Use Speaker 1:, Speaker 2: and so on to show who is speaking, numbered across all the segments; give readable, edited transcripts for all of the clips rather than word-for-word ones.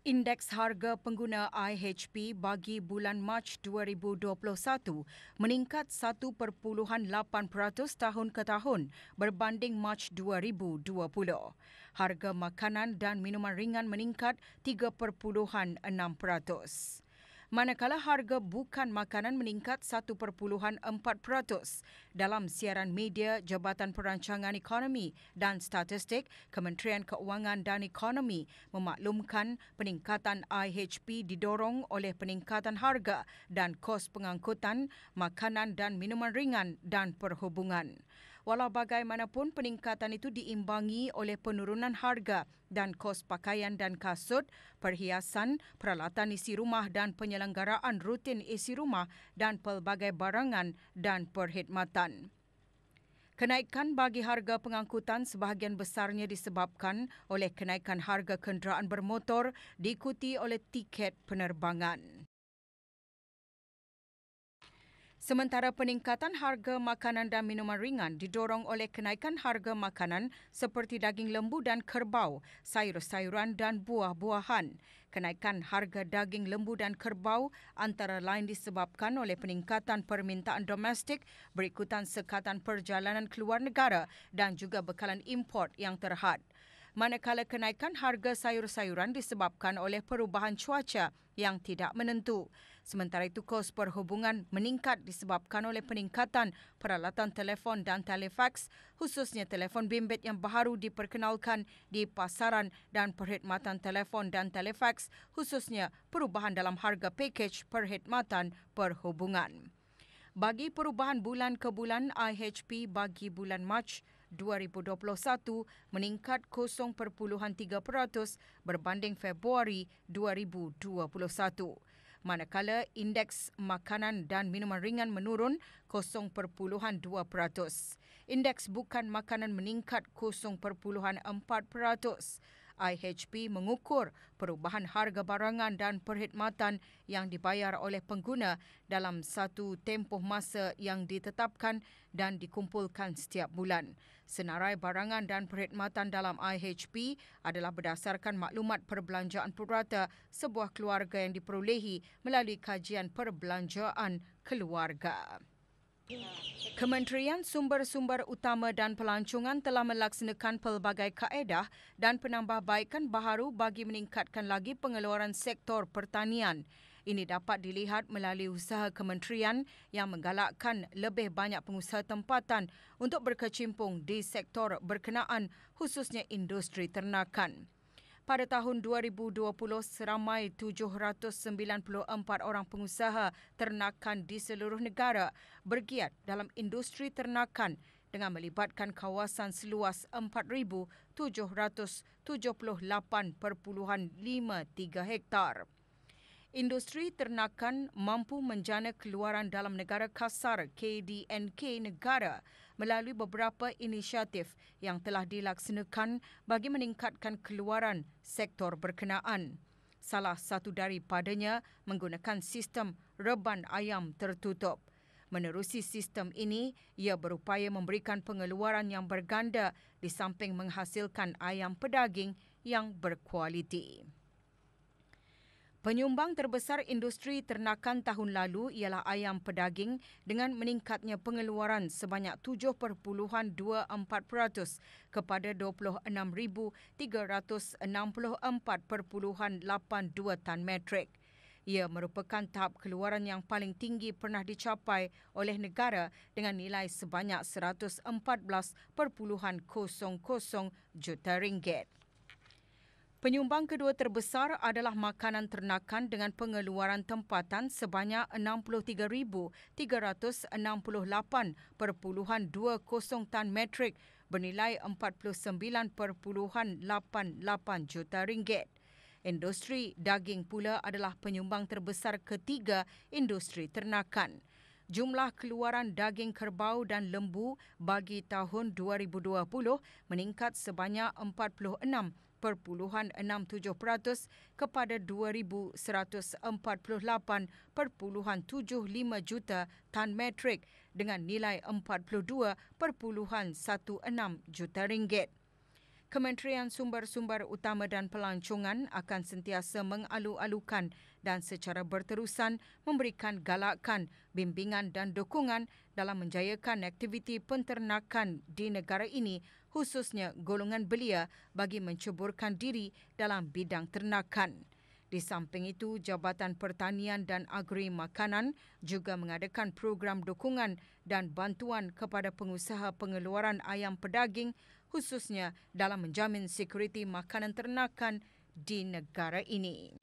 Speaker 1: Indeks harga pengguna IHP bagi bulan Mac 2021 meningkat 1.8% tahun ke tahun berbanding Mac 2020. Harga makanan dan minuman ringan meningkat 3.6%. Manakala harga bukan makanan meningkat 1.4%. Dalam siaran media Jabatan Perancangan Ekonomi dan Statistik, Kementerian Keuangan dan Ekonomi memaklumkan peningkatan IHP didorong oleh peningkatan harga dan kos pengangkutan, makanan dan minuman ringan dan perhubungan. Walau bagaimanapun, peningkatan itu diimbangi oleh penurunan harga dan kos pakaian dan kasut, perhiasan, peralatan isi rumah dan penyelenggaraan rutin isi rumah dan pelbagai barangan dan perkhidmatan. Kenaikan bagi harga pengangkutan sebahagian besarnya disebabkan oleh kenaikan harga kenderaan bermotor diikuti oleh tiket penerbangan. Sementara peningkatan harga makanan dan minuman ringan didorong oleh kenaikan harga makanan seperti daging lembu dan kerbau, sayur-sayuran dan buah-buahan. Kenaikan harga daging lembu dan kerbau antara lain disebabkan oleh peningkatan permintaan domestik berikutan sekatan perjalanan keluar negara dan juga bekalan import yang terhad. Manakala kenaikan harga sayur-sayuran disebabkan oleh perubahan cuaca yang tidak menentu. Sementara itu, kos perhubungan meningkat disebabkan oleh peningkatan peralatan telefon dan telefaks, khususnya telefon bimbit yang baru diperkenalkan di pasaran dan perkhidmatan telefon dan telefaks, khususnya perubahan dalam harga pakej perkhidmatan perhubungan. Bagi perubahan bulan ke bulan, IHP bagi bulan Mac 2021 meningkat 0.3% berbanding Februari 2021. Manakala indeks makanan dan minuman ringan menurun 0.2%. Indeks bukan makanan meningkat 0.4%. IHP mengukur perubahan harga barangan dan perkhidmatan yang dibayar oleh pengguna dalam satu tempoh masa yang ditetapkan dan dikumpulkan setiap bulan. Senarai barangan dan perkhidmatan dalam IHP adalah berdasarkan maklumat perbelanjaan purata sebuah keluarga yang diperolehi melalui kajian perbelanjaan keluarga. Kementerian Sumber-Sumber Utama dan Pelancongan telah melaksanakan pelbagai kaedah dan penambahbaikan baharu bagi meningkatkan lagi pengeluaran sektor pertanian. Ini dapat dilihat melalui usaha kementerian yang menggalakkan lebih banyak pengusaha tempatan untuk berkecimpung di sektor berkenaan, khususnya industri ternakan. Pada tahun 2020, seramai 794 orang pengusaha ternakan di seluruh negara bergiat dalam industri ternakan dengan melibatkan kawasan seluas 4,778.53 hektar. Industri ternakan mampu menjana keluaran dalam negara kasar KDNK negara melalui beberapa inisiatif yang telah dilaksanakan bagi meningkatkan keluaran sektor berkenaan. Salah satu daripadanya menggunakan sistem reban ayam tertutup. Menerusi sistem ini, ia berupaya memberikan pengeluaran yang berganda di samping menghasilkan ayam pedaging yang berkualiti. Penyumbang terbesar industri ternakan tahun lalu ialah ayam pedaging dengan meningkatnya pengeluaran sebanyak 7.24% kepada 26,364.82 tan metrik. Ia merupakan tahap keluaran yang paling tinggi pernah dicapai oleh negara dengan nilai sebanyak 114.00 juta ringgit. Penyumbang kedua terbesar adalah makanan ternakan dengan pengeluaran tempatan sebanyak 63,368.20 tan metrik bernilai 49.88 juta ringgit. Industri daging pula adalah penyumbang terbesar ketiga industri ternakan. Jumlah keluaran daging kerbau dan lembu bagi tahun 2020 meningkat sebanyak 46.67% kepada 2,148.75 juta tan metrik dengan nilai 42.16 juta ringgit. Kementerian Sumber-Sumber Utama dan Pelancongan akan sentiasa mengalu-alukan dan secara berterusan memberikan galakan, bimbingan dan dukungan dalam menjayakan aktiviti penternakan di negara ini, khususnya golongan belia bagi menceburkan diri dalam bidang ternakan. Di samping itu, Jabatan Pertanian dan Agri Makanan juga mengadakan program dukungan dan bantuan kepada pengusaha pengeluaran ayam pedaging khususnya dalam menjamin sekuriti makanan ternakan di negara ini.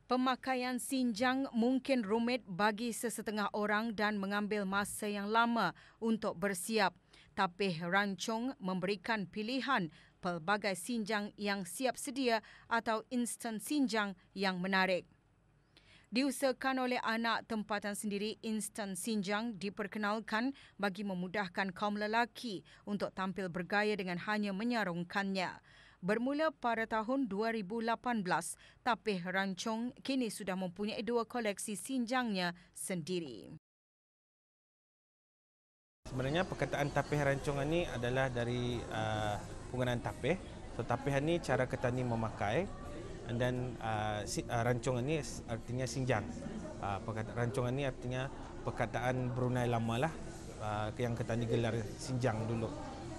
Speaker 1: Pemakaian sinjang mungkin rumit bagi sesetengah orang dan mengambil masa yang lama untuk bersiap. Tapih Rancong memberikan pilihan pelbagai sinjang yang siap sedia atau instant sinjang yang menarik. Diusahakan oleh anak tempatan sendiri, instant sinjang diperkenalkan bagi memudahkan kaum lelaki untuk tampil bergaya dengan hanya menyarungkannya. Bermula pada tahun 2018, Tapih Rancong kini sudah mempunyai 2 koleksi sinjangnya sendiri.
Speaker 2: Sebenarnya perkataan tapih rancongan ni adalah dari penggunaan tapih. So tapih ni cara ketani memakai dan rancongan ni artinya sinjang. Rancongan ni artinya perkataan Brunei lama lah yang ketani gelar sinjang dulu.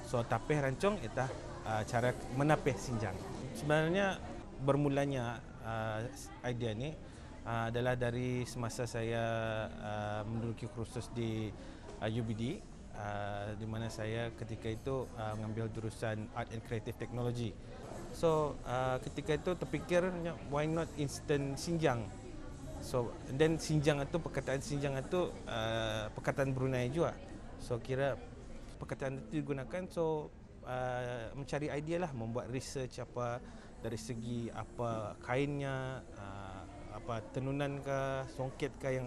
Speaker 2: So tapih rancong itu cara menapih sinjang. Sebenarnya bermulanya idea ni adalah dari semasa saya menduduki kursus di UBD, di mana saya ketika itu mengambil jurusan Art and Creative Technology. So ketika itu terfikir why not instant sinjang. So dan sinjang itu, perkataan sinjang itu perkataan Brunei juga. So kira perkataan itu digunakan, so mencari idea lah, membuat research apa dari segi apa kainnya, apa tenunan ke songket ke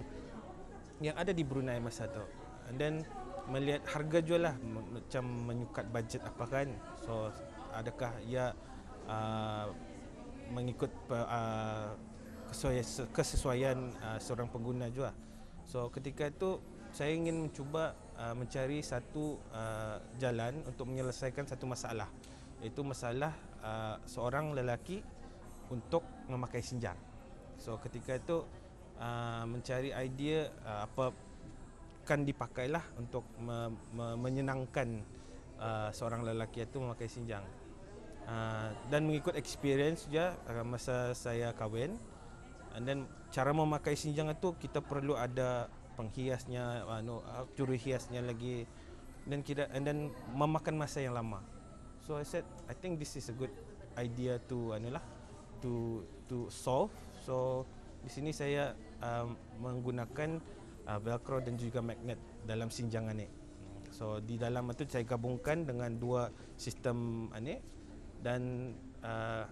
Speaker 2: yang ada di Brunei masa tu. And then melihat harga jual lah, macam menyukat bajet apa kan. So adakah ia mengikut kesesuaian seorang pengguna juga. So ketika itu saya ingin mencuba mencari satu jalan untuk menyelesaikan satu masalah, iaitu masalah seorang lelaki untuk memakai sinjang. So ketika itu mencari idea apa kan dipakailah untuk menyenangkan seorang lelaki itu memakai sinjang. Dan mengikut experience juga masa saya kahwin, dan cara memakai sinjang itu kita perlu ada penghiasnya, juru hiasnya lagi, dan memakan masa yang lama. So I said I think this is a good idea to solve. So di sini saya menggunakan velcro dan juga magnet dalam sinjangan ni. So di dalam itu saya gabungkan dengan 2 sistem ni, dan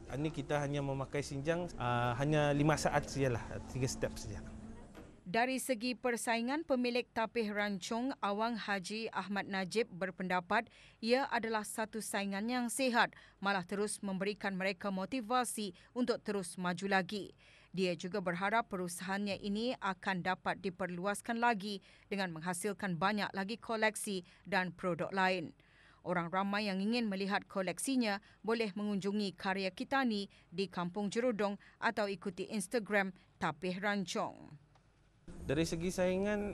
Speaker 2: ini kita hanya memakai sinjang hanya 5 saat sajalah, 3 step saja.
Speaker 1: Dari segi persaingan, pemilik Tapih Rancong Awang Haji Ahmad Najib berpendapat ia adalah satu saingan yang sihat, malah terus memberikan mereka motivasi untuk terus maju lagi. Dia juga berharap perusahaannya ini akan dapat diperluaskan lagi dengan menghasilkan banyak lagi koleksi dan produk lain. Orang ramai yang ingin melihat koleksinya boleh mengunjungi karya Kitani di Kampung Jerudong atau ikuti Instagram Tapih Rancong.
Speaker 2: Dari segi saingan,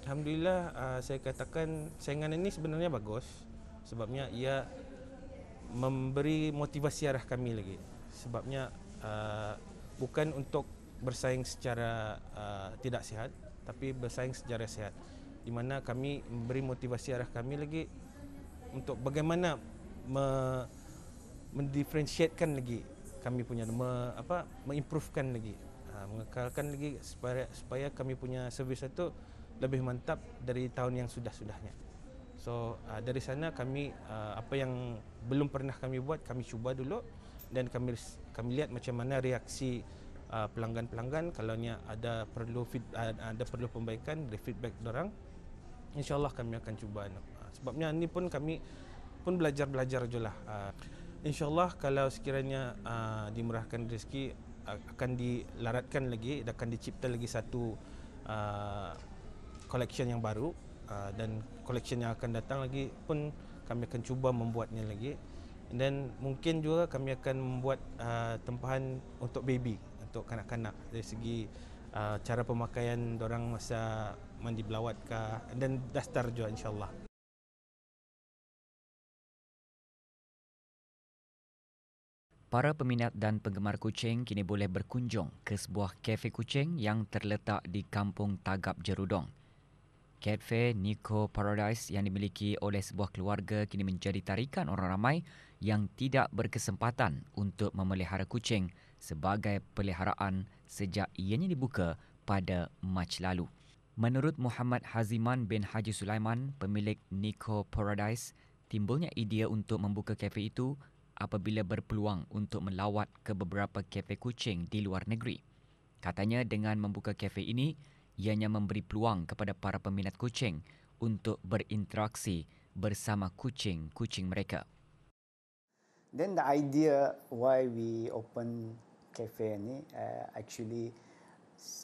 Speaker 2: alhamdulillah saya katakan saingan ini sebenarnya bagus, sebabnya ia memberi motivasi arah kami lagi. Sebabnya bukan untuk bersaing secara tidak sihat, tapi bersaing secara sihat, di mana kami memberi motivasi arah kami lagi untuk bagaimana mendifferentiatekan lagi kami punya, mengimprovekan lagi, mengekalkan lagi supaya kami punya servis itu lebih mantap dari tahun yang sudah-sudahnya. So dari sana kami apa yang belum pernah kami buat kami cuba dulu, dan kami lihat macam mana reaksi pelanggan-pelanggan. Kalau ada perlu pembaikan dari feedback dorang, InsyaAllah kami akan cuba. Sebabnya ni pun kami pun belajar je lah. InsyaAllah kalau sekiranya dimurahkan rezeki, akan dilaratkan lagi, akan dicipta lagi satu collection yang baru, dan collection yang akan datang lagi pun kami akan cuba membuatnya lagi. Dan mungkin juga kami akan membuat tempahan untuk baby, untuk kanak-kanak, dari segi cara pemakaian dorang masa mandi belawat kah, dan dastar juga insyaAllah.
Speaker 3: Para peminat dan penggemar kucing kini boleh berkunjung ke sebuah kafe kucing yang terletak di Kampung Tagap Jerudong. Cafe Nico Paradise yang dimiliki oleh sebuah keluarga kini menjadi tarikan orang ramai yang tidak berkesempatan untuk memelihara kucing sebagai peliharaan sejak ianya dibuka pada Mac lalu. Menurut Muhammad Haziman bin Haji Sulaiman, pemilik Nico Paradise, timbulnya idea untuk membuka kafe itu apabila berpeluang untuk melawat ke beberapa kafe kucing di luar negeri. Katanya dengan membuka kafe ini, ianya memberi peluang kepada para peminat kucing untuk berinteraksi bersama kucing-kucing mereka.
Speaker 4: Then the idea why we open cafe ni, actually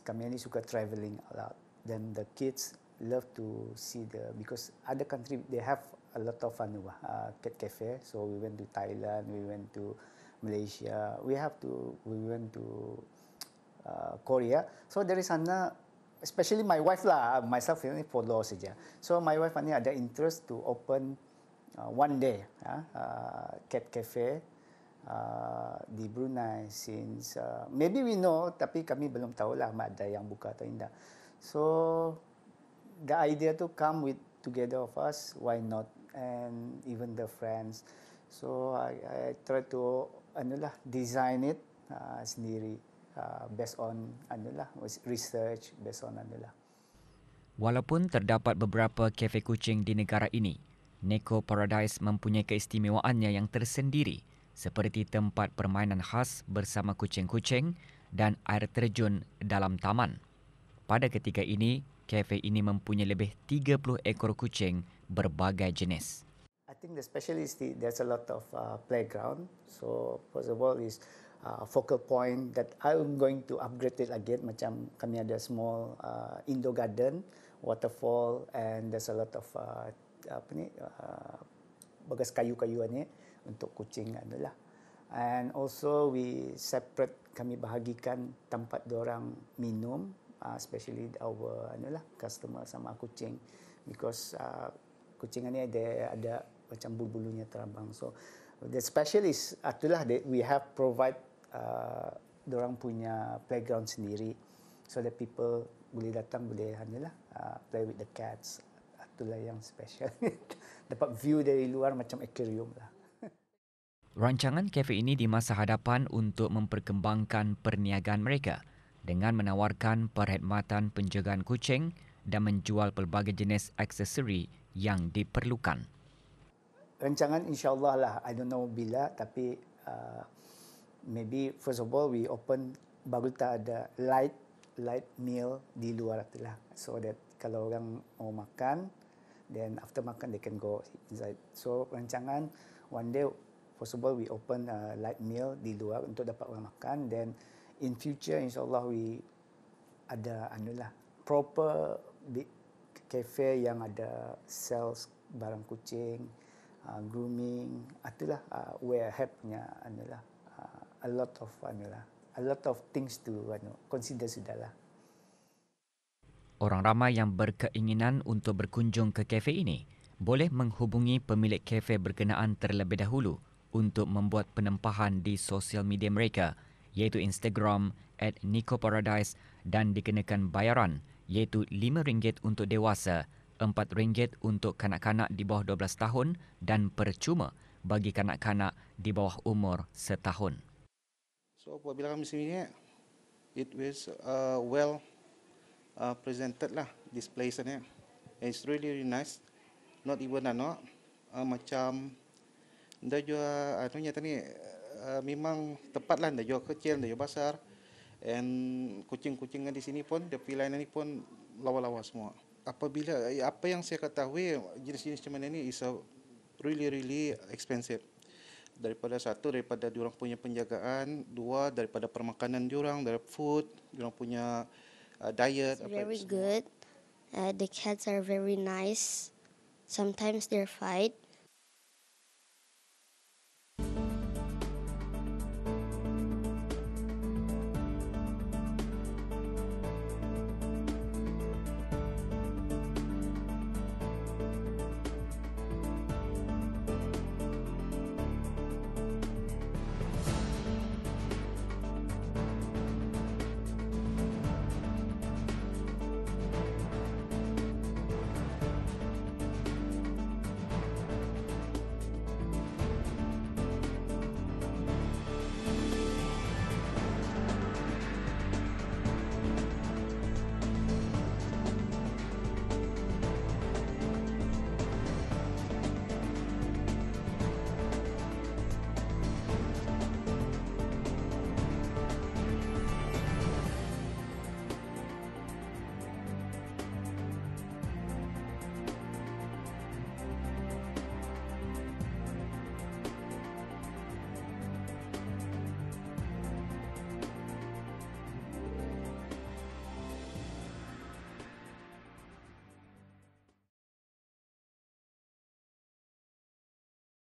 Speaker 4: kami ni suka travelling a lot. Then the kids love to see because other country they have a lot of cat cafe. So we went to Thailand, we went to Malaysia, we went to Korea. So dari sana, especially my wife lah, myself ini follow saja. So my wife ni ada interest to open one day cat cafe di Brunei. Since maybe we know, tapi kami belum tahu lah ada yang buka atau tidak. So the idea to come with together of us, why not? And even the friends. So I try to design it sendiri, based on research, based on
Speaker 3: Walaupun terdapat beberapa kafe kucing di negara ini, Nico Paradise mempunyai keistimewaannya yang tersendiri, seperti tempat permainan khas bersama kucing-kucing dan air terjun dalam taman. Pada ketika ini, kafe ini mempunyai lebih 30 ekor kucing berbagai jenis.
Speaker 4: I think the specialist, there's a lot of playground. So first of all is focal point that I'm going to upgrade it again. Macam kami ada small indoor garden, waterfall, and there's a lot of bagas kayu-kayuan ni untuk kucing adalah. And also we separate, kami bahagikan tempat diorang minum, especially our customer sama kucing, because kucing ni ada macam bulu-bulunya terbang. So the specialist itulah we have provide diorang punya playground sendiri, so that people boleh datang, boleh play with the cats. Itulah yang special. Dapat view dari luar macam aquarium lah.
Speaker 3: Rancangan kafe ini di masa hadapan untuk memperkembangkan perniagaan mereka dengan menawarkan perkhidmatan penjagaan kucing dan menjual pelbagai jenis aksesori yang diperlukan.
Speaker 4: Rancangan insyaAllah lah, I don't know bila, tapi maybe first of all we open, baru tak ada light meal di luar itulah, so that kalau orang mau makan, then after makan they can go inside. So rancangan one day first of all we open a light meal di luar untuk dapat orang makan. Then in future insyaAllah we ada proper big cafe yang ada sales barang kucing, grooming, itulah where helpnya a lot of things to consider sudahlah.
Speaker 3: Orang ramai yang berkeinginan untuk berkunjung ke kafe ini boleh menghubungi pemilik kafe berkenaan terlebih dahulu untuk membuat penempahan di sosial media mereka, iaitu Instagram @NicoParadise, dan dikenakan bayaran iaitu RM5 untuk dewasa, RM4 untuk kanak-kanak di bawah 12 tahun dan percuma bagi kanak-kanak di bawah umur setahun.
Speaker 5: So apabila kami sini, it was well presented lah, this place ni. It's really nice. not even anak. Macam dah jual anunya tadi memang tepat lah, dah jual kecil, dah jual besar. And kucing-kucing di sini pun, dia pilihan ini pun lawa-lawa semua. Apabila apa yang saya ketahui, jenis-jenis macam ini is really expensive. Daripada diorang punya penjagaan, dua daripada permakanan diorang, dari food, diorang punya diet.
Speaker 6: It's very good. The cats are very nice. Sometimes they fight.